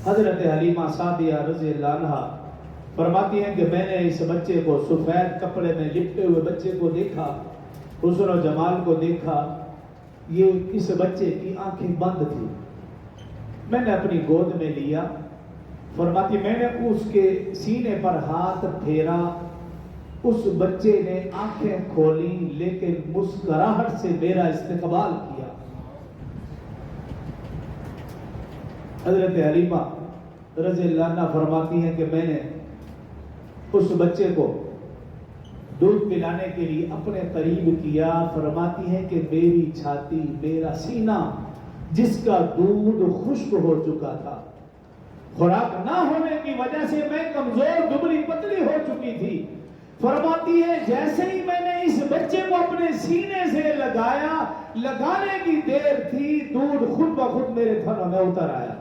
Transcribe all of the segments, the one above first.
حضرت حلیمہ سعدیہ رضی اللہ عنہا فرماتی ہیں کہ میں نے اس بچے کو سفید کپڑے میں لپٹے ہوئے بچے کو دیکھا، حسن و جمال کو دیکھا، یہ اس بچے کی آنکھیں بند تھی، میں نے اپنی گود میں لیا۔ فرماتی میں نے اس کے سینے پر ہاتھ پھیرا، اس بچے نے آنکھیں کھولی لیکن مسکراہٹ سے میرا استقبال کیا۔ حضرت حلیمہ رضی اللہ عنہ فرماتی ہیں کہ میں نے اس بچے کو دودھ پلانے کے لیے اپنے قریب کیا۔ فرماتی ہیں کہ میری چھاتی، میرا سینہ جس کا دودھ خشک ہو چکا تھا، خوراک نہ ہونے کی وجہ سے میں کمزور دبلی پتلی ہو چکی تھی، فرماتی ہے جیسے ہی میں نے اس بچے کو اپنے سینے سے لگایا، لگانے کی دیر تھی، دودھ خود بخود میرے تھنوں میں اتر آیا۔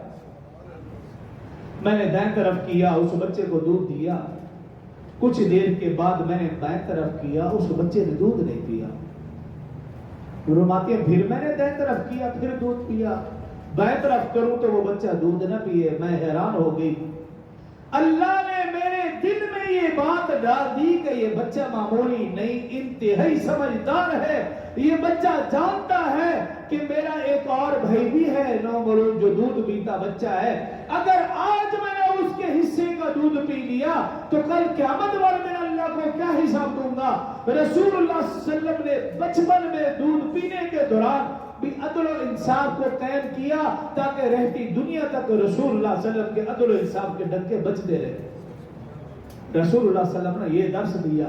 میں نے دائیں طرف کیا، اس بچے کو دودھ دیا، کچھ دیر کے بعد میں نے بائیں طرف کیا، اس بچے نے دودھ نہیں پیا۔ فرماتی ہے پھر میں نے دائیں طرف کیا، پھر دودھ پیا، بائیں طرف کروں تو وہ بچہ دودھ نہ پیے۔ میں حیران ہو گئی، اللہ نے میرے دل میں یہ بات ڈال دی کہ یہ بچہ معمولی نہیں، انتہائی سمجھدار ہے، یہ بچہ جانتا ہے کہ میرا ایک اور بھائی بھی ہے 9 ملوک جو دودھ پیتا بچہ ہے، اگر آج میں نے اس کے حصے کا دودھ پی لیا تو کل قیامت والے میں اللہ کو کیا حساب دوں گا۔ رسول اللہ صلی اللہ علیہ وسلم نے بچپن میں دودھ پینے کے دوران بھی عدل و انصاف کو قائم کیا تاکہ رہتی دنیا تک رسول اللہ صلی اللہ علیہ وسلم کے عدل و انصاف کے ڈنکے بجتے رہے۔ رسول اللہ صلی اللہ علیہ وسلم نے یہ درس دیا،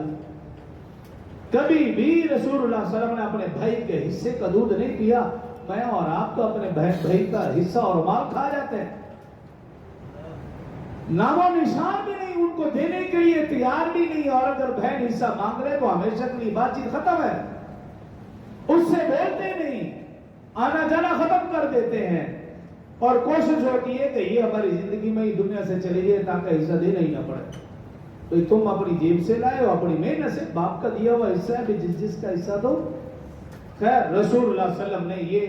کبھی بھی رسول اللہ صلی اللہ علیہ وسلم نے اپنے بھائی کے حصے کا دودھ نہیں پیا۔ میں اور آپ تو اپنے بھائی کا حصہ اور مال کھا جاتے ہیں، نام و نشان بھی نہیں، ان کو دینے کے لیے تیار بھی نہیں، اور اگر بہن حصہ مانگ رہے تو ہمیشہ کے لیے بات چیت ختم ہے، اس سے بولتے نہیں، آنا جانا ختم کر دیتے ہیں، اور کوشش ہوتی ہے کہ یہ ہماری زندگی میں ہی دنیا سے چلی جائے تاکہ حصہ دینا ہی نہ پڑے۔ تو تم اپنی جیب سے لائے ہو، اپنی محنت سے، باپ کا دیا ہوا حصہ ہے، جس کا حصہ دو۔ خیر رسول اللہ صلی اللہ علیہ وسلم نے یہ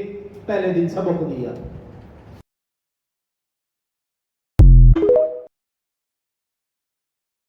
پہلے دن سبق دیا۔